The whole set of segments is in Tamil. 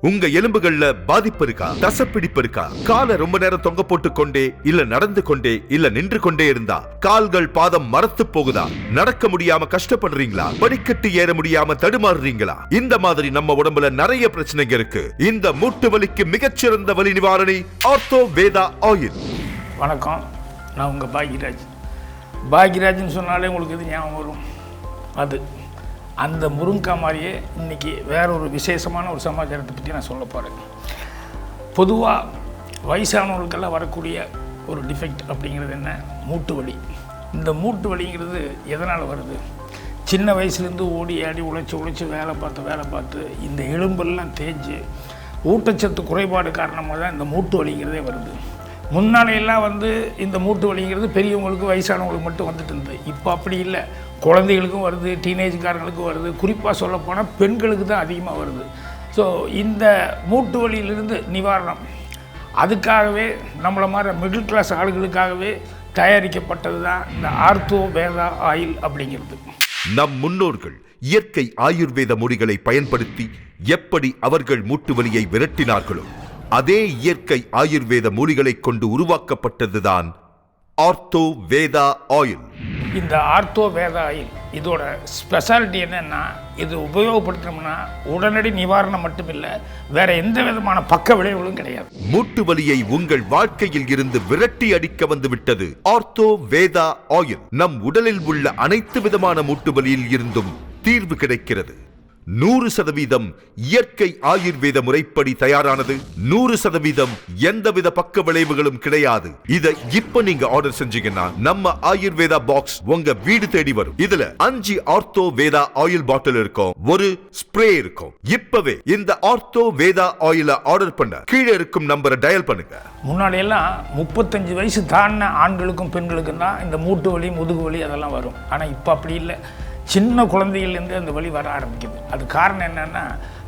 உங்க எலும்புகள்ல பாதிப்பு இருக்கா, தசப்பிடிப்பு இருக்கா, காலை ரொம்ப நேரம் தொங்க போட்டு கொண்டே இல்ல நடந்து கொண்டே இல்ல நின்று கொண்டே இருந்தா கால்கள் பாதம் மரத்து போகுதா, நடக்க முடியாம கஷ்டப்படுறீங்களா, படிக்கட்டு ஏற முடியாம தடுமாறுறீங்களா? இந்த மாதிரி நம்ம உடம்புல நிறைய பிரச்சனைங்க இருக்கு. இந்த மூட்டு வலிக்கு மிகச்சிறந்த வலி நிவாரணி ஆர்த்தோ வேதா ஆயில். வணக்கம், நான் உங்க பாக்யராஜ். பாக்யராஜ்னு சொன்னாலே உங்களுக்கு இது ஞாபகம் வரும். அது அந்த முருங்கா மாதிரியே இன்றைக்கி வேற ஒரு விசேஷமான ஒரு சமாச்சாரத்தை பற்றி நான் சொல்ல போகிறேன். பொதுவாக வயசானவர்களுக்கெல்லாம் வரக்கூடிய ஒரு டிஃபெக்ட் அப்படிங்கிறது என்ன? மூட்டு வலி. இந்த மூட்டு வலிங்கிறது எதனால் வருது? சின்ன வயசுலேருந்து ஓடி ஆடி உழைச்சி வேலை பார்த்து இந்த எலும்பெல்லாம் தேஞ்சு ஊட்டச்சத்து குறைபாடு காரணமாக தான் இந்த மூட்டு வலிங்கிறதே வருது. முன்னாலையெல்லாம் இந்த மூட்டு வலிங்கிறது பெரியவங்களுக்கு வயசானவங்களுக்கு மட்டும் வந்துட்டு இருந்தது. இப்போ அப்படி இல்லை, குழந்தைகளுக்கும் வருது, டீனேஜ்காரங்களுக்கும் வருது, குறிப்பாக சொல்லப்போனால் பெண்களுக்கு தான் அதிகமாக வருது. ஸோ இந்த மூட்டு வலியிலிருந்து நிவாரணம் அதுக்காகவே நம்மளை மாதிரி மிடில் கிளாஸ் ஆளுகளுக்காகவே தயாரிக்கப்பட்டது தான் இந்த ஆர்த்தோ வேதா ஆயில் அப்படிங்கிறது. நம் முன்னோர்கள் இயற்கை ஆயுர்வேத மூலிகளை பயன்படுத்தி எப்படி அவர்கள் மூட்டு வலியை விரட்டினார்களோ அதே இயற்கை ஆயுர்வேத மூலிகளை கொண்டு உருவாக்கப்பட்டதுதான் ஆர்த்தோ வேதா ஆயில். இந்த ஆர்த்தோ வேதா ஆயில் இதோட ஸ்பெஷாலிட்டி என்னன்னா, இது உபயோகப்படுத்தினோம்னா உடனடி நிவாரணம் மட்டுமில்லை, வேற எந்த விதமான பக்க விளைவுகளும் கிடையாது. மூட்டு வலியை உங்கள் வாழ்க்கையில் இருந்து விரட்டி அடிக்க வந்து விட்டது ஆர்த்தோ வேதா ஆயில். நம் உடலில் உள்ள அனைத்து விதமான மூட்டு வலியில் இருந்தும் தீர்வு கிடைக்கிறது. 100% இயற்கை ஆயுர்வேத முறைப்படி தயாரானது. 100% எந்தவித பக்க விளைவுகளும் கிடையாது. இதை இப்ப நீங்க ஆர்டர் செஞ்சீங்கன்னா நம்ம ஆயுர்வேதா பாக்ஸ் உங்க வீடு தேடி வரும். இதுல 5 ஆர்த்தோ வேதா ஆயில் பாட்டில் இருக்கும், ஒரு ஸ்ப்ரே இருக்கும். இப்பவே இந்த ஆர்த்தோ வேதா ஆயில ஆர்டர் பண்ண கீழே இருக்கும் நம்பரை டயல் பண்ணுங்க. முன்னாடி எல்லாம் 35 வயசு தாண்டின ஆண்களுக்கும் பெண்களுக்கும் தான் இந்த மூட்டு வலி முதுகு வலி அதெல்லாம் வரும். ஆனா இப்ப அப்படி இல்லை, சின்ன குழந்தைகள்லேருந்து அந்த வலி வர ஆரம்பிக்குது. அது காரணம் என்னென்னா,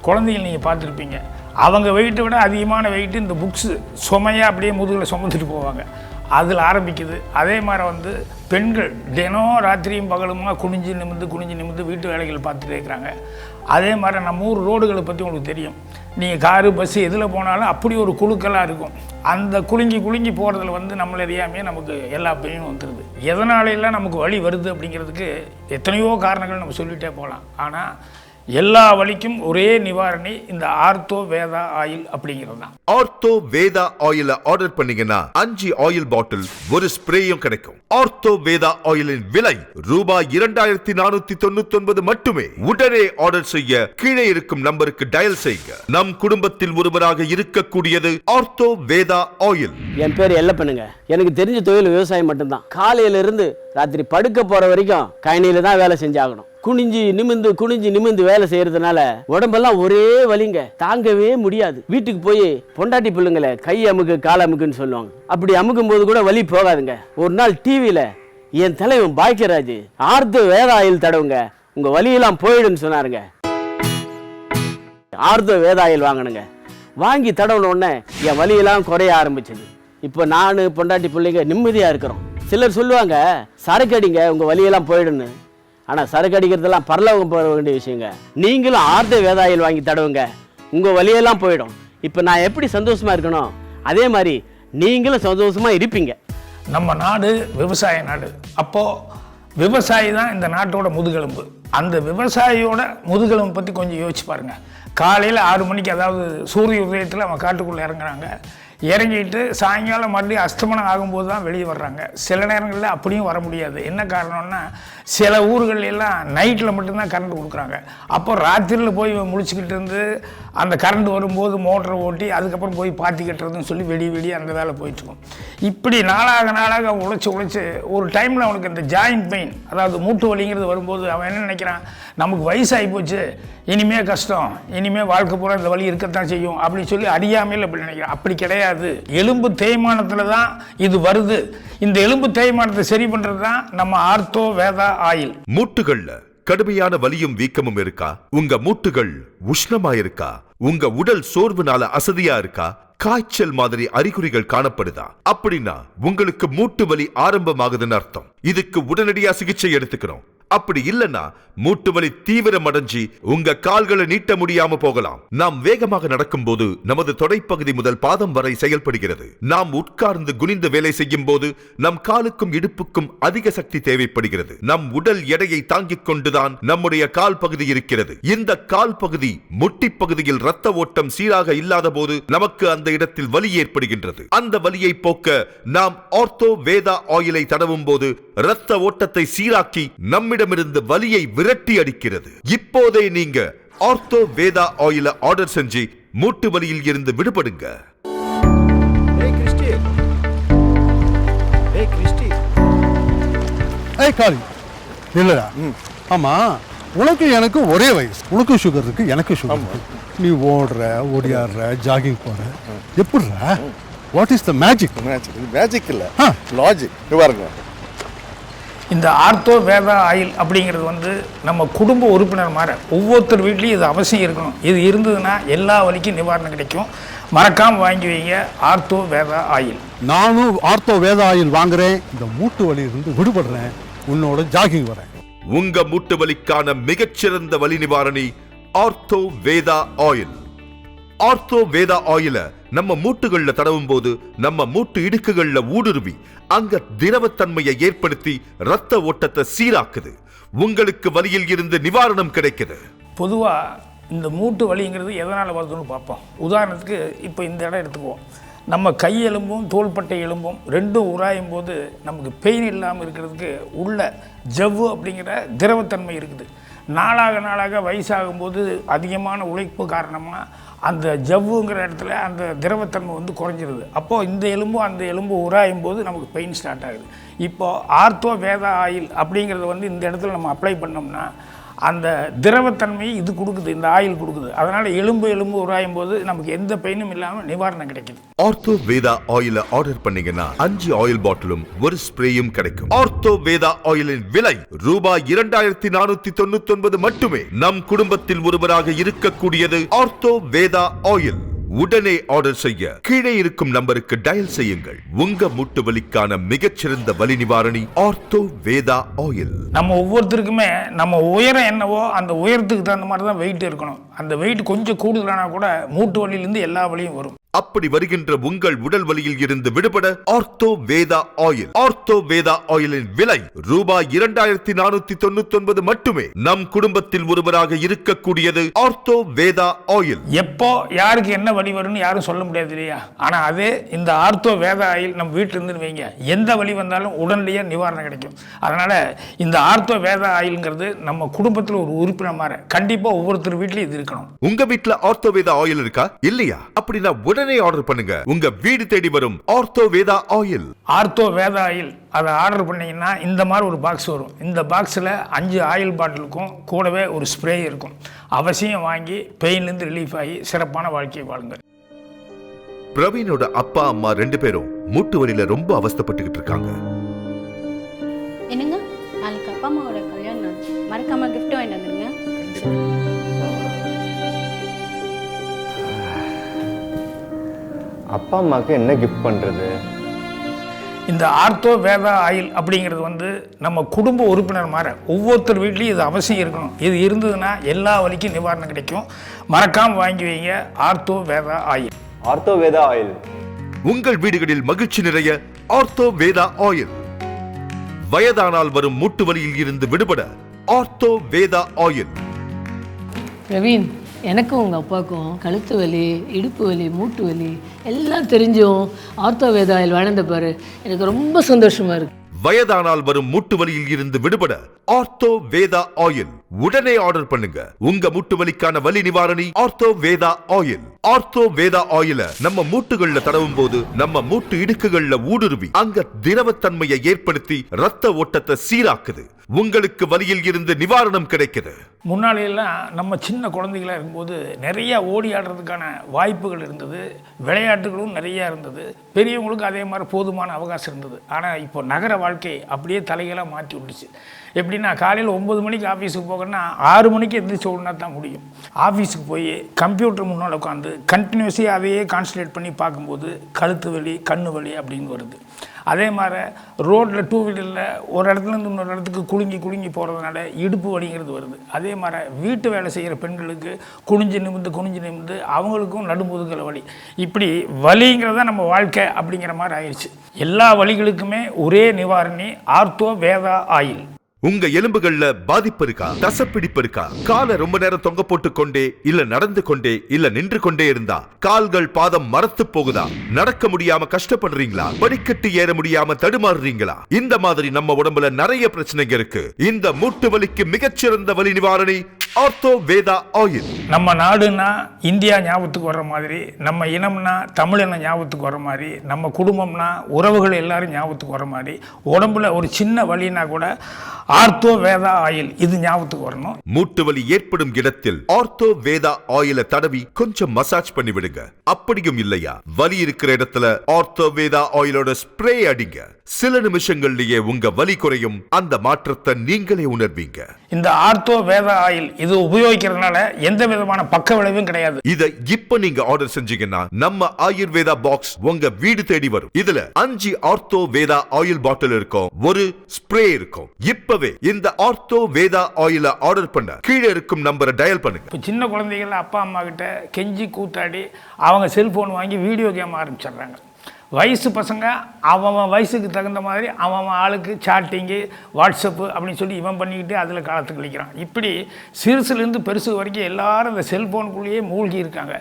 குழந்தைகள் நீங்கள் பார்த்துருப்பீங்க, அவங்க வெயிட்டை விட அதிகமான வெயிட்டு இந்த புக்ஸு சுமையாக அப்படியே முதுகில் சுமந்துட்டு போவாங்க, அதில் ஆரம்பிக்குது. அதே மாதிரி பெண்கள் தினம் ராத்திரியும் பகலுமா குனிஞ்சு நிமிந்து வீட்டு வேலைகள் பார்த்துட்டே இருக்கிறாங்க. அதே மாதிரி நம்ம ஊர் ரோடுகளை பற்றி உங்களுக்கு தெரியும். நீங்கள் காரு பஸ்ஸு எதில் போனாலும் அப்படி ஒரு குழுக்கெல்லாம் இருக்கும். அந்த குலுங்கி போகிறதுல நம்மளை அறியாமையே நமக்கு எல்லா பெயினும் வந்துடுது. எதனாலெல்லாம் நமக்கு வலி வருது அப்படிங்கிறதுக்கு எத்தனையோ காரணங்கள் நம்ம சொல்லிகிட்டே போகலாம். ஆனால் எல்லா வலிக்கும் ஒரே நிவாரணி இந்த ஆர்த்தோ வேதா ஆயில் அப்படிங்கிறது தான். ஆர்த்தோ வேதா ஆயில ஆர்டர் பண்ணீங்கன்னா 5 ஆயில் பாட்டில் ஒரு ஸ்ப்ரேயும் கிடைக்கும். ஆர்த்தோ வேதா ஆயிலின் விலை ரூபாய் 2499 மட்டுமே. உடனே ஆர்டர் செய்ய கீழே இருக்கும் நம்பருக்கு டயல் செய்யுங்க. நம் குடும்பத்தில் ஒருவராக இருக்கக்கூடியது ஆர்த்தோ வேதா ஆயில். என் பேர் எல்லப்பனுங்க. எனக்கு தெரிஞ்ச தொழில் விவசாயம் மட்டும்தான். காலையில இருந்து ராத்திரி படுக்க போற வரைக்கும் கயனியில தான் வேலை செஞ்சாகணும். குனிஞ்சு நிமிந்து வேலை செய்யறதுனால உடம்பெல்லாம் ஒரே வலிங்க, தாங்கவே முடியாது. வீட்டுக்கு போய் பொண்டாட்டி பிள்ளைங்களை கை அமுக்கு கால் அமுக்குன்னு சொல்லுவாங்க. அப்படி அமுக்கும் போது கூட வலி போகாதுங்க. ஒரு நாள் டிவியில என் தலைவன் பாக்யராஜ் ஆர்த்தோ வேதா ஆயில் தடவுங்க, உங்க வலியெல்லாம் போயிடுன்னு சொன்னாருங்க. ஆர்த்தோ வேதா ஆயில் வாங்கணுங்க. வாங்கி தடவுன உடனே என் வலியெல்லாம் குறைய ஆரம்பிச்சது. இப்போ நான் பொண்டாட்டி பிள்ளைங்க நிம்மதியா இருக்கிறோம். சிலர் சொல்லுவாங்க சரக்கு அடிங்க உங்க வலியெல்லாம் போயிடுன்னு. ஆனால் சரக்கு அடிக்கிறதெல்லாம் பரலோகம் போக வேண்டிய விஷயங்க. நீங்களும் ஆர்த்தோ வேதா ஆயில் வாங்கி தடவுங்க, உங்கள் வலியெல்லாம் போயிடும். இப்போ நான் எப்படி சந்தோஷமாக இருக்கணும், அதே மாதிரி நீங்களும் சந்தோஷமாக இருப்பீங்க. நம்ம நாடு விவசாய நாடு. அப்போது விவசாயி தான் இந்த நாட்டோட முதுகெலும்பு. அந்த விவசாயியோட முதுகெலும்பு பற்றி கொஞ்சம் யோசிச்சு பாருங்கள். காலையில் 6 மணிக்கு, அதாவது சூரிய உதயத்தில் அவன் காட்டுக்குள்ளே இறங்குறாங்க. இறங்கிட்டு சாயங்காலம் மறுபடியும் அஸ்தமனம் ஆகும்போது தான் வெளியே வர்றாங்க. சில நேரங்களில் அப்படியும் வர முடியாது. என்ன காரணம்னா, சில ஊர்கள் எல்லாம் நைட்டில் மட்டும்தான் கரண்ட் கொடுக்குறாங்க. அப்போ ராத்திரியில் போய் முழிச்சுக்கிட்டு இருந்து அந்த கரண்ட் வரும்போது மோட்டரை ஓட்டி அதுக்கப்புறம் போய் பாத்தி கட்டுறதுன்னு சொல்லி வெடி அந்த வேலை போயிட்டுருக்கும். இப்படி நாளாக உழைச்சி ஒரு டைமில் அவனுக்கு இந்த ஜாயிண்ட் பெயின், அதாவது மூட்டு வலிங்கிறது வரும்போது அவன் என்ன நினைக்கிறான், நமக்கு வயசாகி போச்சு, இனிமே கஷ்டம், இனிமே வாழ்க்கை பூரா இந்த வலி இருக்கத்தான் செய்யும் அப்படின்னு சொல்லி அறியாமையில் அப்படி நினைக்கிறான். அப்படி கிடையாது. எலும்பு தேய்மானத்தில் தான் இது வருது. இந்த எலும்பு தேய்மானத்தை சரி பண்ணுறது தான் நம்ம ஆர்த்தோ வேதா ஆயில். மூட்டுகள்ல கடுமையான வலியும் வீக்கமும் இருக்கா? உங்க மூட்டுகள் உஷ்ணமா இருக்கா? உங்க உடல் சோர்வுனால அசதியா இருக்கா? காய்ச்சல் மாதிரி அறிகுறிகள் காணப்படுதா? அப்படின்னா உங்களுக்கு மூட்டு வலி ஆரம்பமாகுதுன்னு அர்த்தம். இதுக்கு உடனடியா சிகிச்சை எடுத்துக்கணும். அப்படி இல்லைன்னா மூட்டு வலி தீவிரம் அடைஞ்சி உங்க கால்களை நீட்ட முடியாம போகலாம். நாம் வேகமாக நடக்கும் போது நமது தொடைப்பகுதி முதல் பாதம் வரை செயல்படுகிறது. நாம் உட்கார்ந்து குனிந்து வேலை செய்யும் போது நம் காலுக்கும் இடுப்புக்கும் அதிக சக்தி தேவைப்படுகிறது. நம் உடல் எடையை தாங்கிக் கொண்டுதான் நம்முடைய கால் பகுதி இருக்கிறது. இந்த கால் பகுதி முட்டி பகுதியில் இரத்த ஓட்டம் சீராக இல்லாத போது நமக்கு அந்த இடத்தில் வலி ஏற்படுகின்றது. அந்த வலியை போக்க நாம் ஆர்த்தோ வேதா ஆயிலை தடவும் போது இரத்த ஓட்டத்தை சீராக்கி நம்மிடமிருந்து வலியை விரட்டி அடிக்கிறது. இப்போதே நீங்க ஆர்த்தோ வேதா ஆயிலை ஆர்டர் செஞ்சு மூட்டு வலியில் இருந்து விடுபடுங்க. காளி இல்லடா. ஆமா, உனக்கு எனக்கு ஒரே வயசு. உனக்கு சுகர் இருக்கு, எனக்கு சுகர் இருக்கு. நீ ஓடுற, ஓடியாடுற, ஜாகிங் போற, எப்படிடா? What is the magic? Magic இல்ல, லாஜிக். பாருங்க, இந்த ஆர்த்தோ வேதா ஆயில் அப்படிங்கிறது வந்து நம்ம குடும்ப உறுப்பினர் மாதிரி ஒவ்வொருத்தர் வீட்லேயும் இது அவசியம் இருக்கணும். இது இருந்ததுன்னா எல்லா வலிக்கும் நிவாரணம் கிடைக்கும். மறக்காமல் வாங்கி வைங்க ஆர்த்தோ வேதா ஆயில். நானும் ஆர்த்தோ வேதா ஆயில் வாங்குறேன். இந்த மூட்டு வலியிலிருந்து விடுபடுறேன். உன்னோட ஜாகிங் வரேன். உங்க மூட்டு வலிக்கான மிகச்சிறந்த வலி நிவாரணி ortho Veda oil. Ortho Veda ஆயில நம்ம மூட்டுகள்ல தடவும் போது நம்ம மூட்டு இடுக்குகள்ல ஊடுருவி அங்க திரவத்தன்மையை ஏற்படுத்தி இரத்த ஓட்டத்தை சீராக்குது. உங்களுக்கு வலியில் இருந்து நிவாரணம் கிடைக்குது. பொதுவாக இந்த மூட்டு வலிங்கிறது எதனால் வருதுன்னு பார்ப்போம். உதாரணத்துக்கு இப்போ இந்த இடம் எடுத்துக்குவோம். நம்ம கை எலும்பும் தோள்பட்டை எலும்பும் ரெண்டும் உராயும் போது நமக்கு பெயின் இல்லாமல் இருக்கிறதுக்கு உள்ள ஜவ்வு அப்படிங்கிற திரவத்தன்மை இருக்குது. நாளாக வயசாகும்போது அதிகமான உழைப்பு காரணமாக அந்த ஜவ்வுங்கிற இடத்துல அந்த திரவத்தன்மை வந்து குறைஞ்சிருது. அப்போது இந்த எலும்பும் அந்த எலும்பு உராயும் போது நமக்கு பெயின் ஸ்டார்ட் ஆகுது. இப்போது ஆர்த்தோ வேதா ஆயில் அப்படிங்கிறது வந்து இந்த இடத்துல நம்ம அப்ளை பண்ணோம்னா அந்த திரவத்தன்மையை இது கொடுக்குது, இந்த ஆயில் கொடுக்குது. அதனால் எலும்பு உராயும் போது நமக்கு எந்த பெயினும் இல்லாமல் நிவாரணம் கிடைக்குது. ஆர்த்தோ வேதா ஆயிலை ஆர்டர் பண்ணீங்கன்னா 5 ஆயில் பாட்டிலும் ஒரு ஸ்ப்ரேயும் கிடைக்கும். ஆர்த்தோ வேதா ஆயிலின் விலை ரூபாய் 2499 மட்டுமே. நம் குடும்பத்தில் ஒருவராக இருக்கக்கூடியது ஆர்த்தோ வேதா ஆயில். உடனே ஆர்டர் செய்ய கீழே இருக்கும் நம்பருக்கு டயல் செய்யுங்கள். உங்க மூட்டு வலிக்கான மிகச்சிறந்த வலி நிவாரணி ஆர்த்தோ வேதா ஆயில். நம்ம ஒவ்வொருத்தருக்குமே நம்ம உயரம் என்னவோ அந்த உயரத்துக்கு தகுந்த மாதிரி தான் வெயிட் இருக்கணும். அந்த வெயிட் கொஞ்சம் கூடுதலானா கூட மூட்டு வலியிலிருந்து எல்லா வலியும் வரும். அப்படி வருகின்ற உங்கள் உடல் வலியில் இருந்து விடுபட ortho Veda oil. Ortho Veda ஆயிலின் விலை ரூபாய் 2499 மட்டுமே. நம் குடும்பத்தில் ஒருவராக இருக்கக்கூடியது ஆர்த்தோ வேதா ஆயில். எப்போ யாருக்கு என்ன வலி வரும்னு யாரும் சொல்ல முடியாது இல்லையா? ஆனா அதே இந்த ஆர்த்தோ வேதா ஆயில் நம்ம வீட்டில இருந்து வைங்க, எந்த வலி வந்தாலும் உடனடியே நிவாரணம் கிடைக்கும். அதனால இந்த ஆர்த்தோ வேதா ஆயில்ங்கிறது நம்ம குடும்பத்தில் ஒரு உறுப்பினர் மாதிரி கண்டிப்பா ஒவ்வொருத்தர் வீட்லயும் இது இருக்கணும். உங்க வீட்டுல ஆர்த்தோ வேதா ஆயில் இருக்கா இல்லையா? அப்படின்னா உடனே ஆர்டர் பண்ணுங்க. உங்க வீடு தேடி வரும் Ortho Veda oil. Ortho Veda oil அதை ஆர்டர் பண்ணீங்கன்னா இந்த மாதிரி ஒரு பாக்ஸ் வரும். இந்த பாக்ஸில் 5 ஆயில் பாட்டிலுக்கும் கூடவே ஒரு ஸ்ப்ரே இருக்கும். அவசியம் வாங்கி பெயின்லேருந்து ரிலீஃப் ஆகி சிறப்பான வாழ்க்கையை வாழுங்க. பிரவீனோட அப்பா அம்மா 2 பேரும் மூட்டு வலியில ரொம்ப அவஸ்தைப்பட்டுக்கிட்டு இருக்காங்க. என்னங்க, நாளைக்கு அப்பா அம்மாவோட கல்யாணம், மறக்காம கிஃப்ட் வாங்கிட்டு வந்துருங்க. அப்பா அம்மாவுக்கு என்ன கிஃப்ட் பண்றது? இந்த ஆர்த்தோ வேதா ஆயில் அப்படிங்கிறது வந்து நம்ம குடும்ப உறுப்பினர் மாதிரி ஒவ்வொருத்தர் வீட்லேயும் இது அவசியம் இருக்கணும். இது இருந்ததுன்னா எல்லா வலிக்கும் நிவாரணம் கிடைக்கும். மறக்காமல் வாங்கி வைங்க Ortho Veda oil. Ortho Veda oil. உங்கள் வீடுகளில் மகிழ்ச்சி நிறைய ஆர்த்தோ வேதா ஆயில். வயதானால் வரும் மூட்டு வலியில் இருந்து விடுபட ஆர்த்தோ வேதா ஆயில். பிரவீன், எனக்கும் உங்கள் அப்பாவுக்கும் கழுத்து வலி, இடுப்பு வலி, மூட்டு வலி எல்லாம் தெரிஞ்சும் ஆர்த்தோ வேதா ஆயில் வாழ்ந்த பாரு, எனக்கு ரொம்ப சந்தோஷமா இருக்கு. வயதானால் வரும் மூட்டு வலியில் இருந்து விடுபட ஆர்த்தோ வேதா ஆயில். உடனே ஆர்டர் பண்ணுங்க. உங்க மூட்டு வலிக்கான வலி நிவாரணி ortho Veda oil. Ortho Veda ஆயில நம்ம மூட்டுகள்ல தடவும் போது நம்ம மூட்டு இடுக்குகள்ல ஊடுருவி அங்க திரவத்தன்மையை ஏற்படுத்தி இரத்த ஓட்டத்தை சீராக்குது. உங்களுக்கு வலியில் இருந்து நிவாரணம் கிடைக்குது. முன்னாடியெல்லாம் நம்ம சின்ன குழந்தைகளாக இருக்கும்போது நிறைய ஓடி ஆடுறதுக்கான வாய்ப்புகள் இருந்தது, விளையாட்டுகளும் நிறையா இருந்தது, பெரியவங்களுக்கும் அதே மாதிரி போதுமான அவகாசம் இருந்தது. ஆனால் இப்போ நகர வாழ்க்கை அப்படியே தலைகளாக மாற்றி விட்டுச்சு. எப்படின்னா காலையில் 9 மணிக்கு ஆஃபீஸுக்கு போகணும்னா 6 மணிக்கு எந்திரிச்சு ஓடினா தான் முடியும். ஆஃபீஸுக்கு போய் கம்ப்யூட்டர் முன்னால் உட்காந்து கண்டினியூஸாக அதையே கான்சன்ட்ரேட் பண்ணி பார்க்கும்போது கழுத்து வலி, கண்ணு வலி அப்படின்னு வருது. அதே மாதிரி ரோட்டில் 2 வீலரில் ஒரு இடத்துலேருந்து இன்னொரு இடத்துக்கு குலுங்கி போகிறதுனால இடுப்பு வலிங்கிறது வருது. அதே மாதிரி வீட்டு வேலை செய்கிற பெண்களுக்கு குனிஞ்சு நிமிந்து அவங்களுக்கும் நடுமுதுகலை வலி. இப்படி வலிங்கிறத நம்ம வாழ்க்கை அப்படிங்கிற மாதிரி ஆயிடுச்சு. எல்லா வலிகளுக்குமே ஒரே நிவாரணி ஆர்த்தோ வேதா ஆயில். உங்க எலும்புகள்ல பாதிப்பு இருக்கா, தசப்பிடிப்பு இருக்கா, காலை ரொம்ப நேரம் தொங்க போட்டு கொண்டே இல்ல நடந்து கொண்டே இல்ல நின்று கொண்டே இருந்தா கால்கள் பாதம் மரத்து போகுதா, நடக்க முடியாம கஷ்டப்படுறீங்களா, படிக்கட்டு ஏற முடியாம தடுமாறுறீங்களா? இந்த மாதிரி நம்ம உடம்புல நிறைய பிரச்சனைங்க இருக்கு. இந்த மூட்டு வலிக்கு மிகச்சிறந்த வலி நிவாரணி ஆர்த்தோ வேதா ஆயில். நம்ம நாடுன்னா இந்தியா ஞாபகத்துக்கு வர்ற மாதிரி, நம்ம இனம்னா தமிழின ஞாபகத்துக்கு வர்ற மாதிரி, நம்ம குடும்பம்னா உறவுகள் எல்லாரும் ஞாபகத்துக்கு வர்ற மாதிரி, உடம்புல ஒரு சின்ன வலினா கூட ஆர்த்தோ வேதா ஆயில் இது ஞாபகத்துக்கு வரணும். மூட்டு வலி ஏற்படும் இடத்தில் ஆர்த்தோ வேதா ஆயில தடவி கொஞ்சம் மசாஜ் பண்ணி விடுங்க. அப்படியும் இல்லையா, வலி இருக்கிற இடத்துல ஆர்த்தோ வேதா ஆயிலோட ஸ்ப்ரே அடிங்க. சில நிமிஷங்கள்லயே உங்க வலி குறையும். அந்த மாற்றத்தை நீங்களே உணர்வீங்க. இந்த ஆர்த்தோ வேதா ஆயில் இது உபயோகிக்கிறதுனால எந்த விதமான பக்க விளைவும் கிடையாது. இத இப்ப நீங்க ஆர்டர் செஞ்சீங்கன்னா நம்ம ஆயுர்வேதா பாக்ஸ் உங்க வீடு தேடி வரும். இதுல 5 ஆர்த்தோ வேதா ஆயில் பாட்டில் இருக்கும், ஒரு ஸ்ப்ரே இருக்கும். இப்பவே இந்த ஆர்த்தோ வேதா ஆயில ஆர்டர் பண்ண கீழே இருக்கும் நம்பரை டயல் பண்ணுங்க. இப்போ சின்ன குழந்தைகள் அப்பா அம்மா கிட்ட கெஞ்சி கூத்தாடி அவங்க செல்போன் வாங்கி வீடியோ கேம் ஆரம்பிச்சிடுறாங்க. வயசு பசங்க அவன் வயசுக்கு தகுந்த மாதிரி அவன் ஆளுக்கு சாட்டிங்கு, வாட்ஸ்அப்பு அப்படின்னு சொல்லி இவன் பண்ணிக்கிட்டு அதில் காலத்து கழிக்கிறான். இப்படி சிறுசுலேருந்து பெருசு வரைக்கும் எல்லாரும் இந்த செல்ஃபோனுக்குள்ளேயே மூழ்கி இருக்காங்க.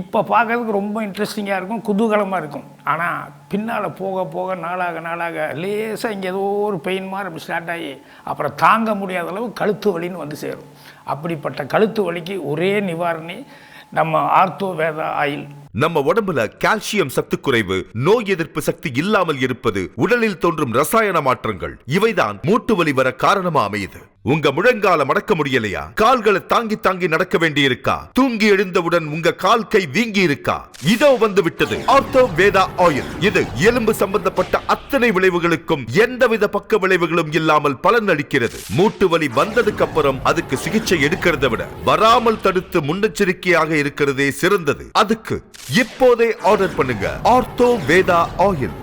இப்போ பார்க்கறதுக்கு ரொம்ப இன்ட்ரெஸ்டிங்காக இருக்கும், குதூகலமாக இருக்கும். ஆனால் பின்னால் போக போக நாளாக லேசாக இங்கே ஏதோ ஒரு பெயின் மாதிரி அப்படி ஸ்டார்ட் ஆகி அப்புறம் தாங்க முடியாத அளவு கழுத்து வலின்னு வந்து சேரும். அப்படிப்பட்ட கழுத்து வலிக்கு ஒரே நிவாரணி நம்ம ஆர்த்தோ வேதா ஆயில். நம்ம உடம்புல கால்சியம் சத்து குறைவு, நோய் எதிர்ப்பு சக்தி இல்லாமல் இருப்பது, உடலில் தோன்றும் ரசாயன மாற்றங்கள் இவைதான் மூட்டு வலி வர காரணமா அமையுது. உங்க முழங்கால மடக்க முடியலையா, கால்களை தாங்கி நடக்க வேண்டி இருக்கா, தூங்கி எழுந்தவுடன் உங்க கால் கை வீங்கி இருக்கா, இதோ வந்து விட்டது ஆர்த்தோ வேதா ஆயில். இது எலும்பு சம்பந்தப்பட்ட அத்தனை விளைவுகளுக்கும் எந்தவித பக்க விளைவுகளும் இல்லாமல் பலன் அளிக்கிறது. மூட்டு வலி வந்ததுக்கு அப்புறம் அதுக்கு சிகிச்சை எடுக்கிறத விட வராமல் தடுத்து முன்னெச்சரிக்கையாக இருக்கிறதே சிறந்தது. அதுக்கு இப்போதே ஆர்டர் பண்ணுங்க ஆர்த்தோ வேதா ஆயில்.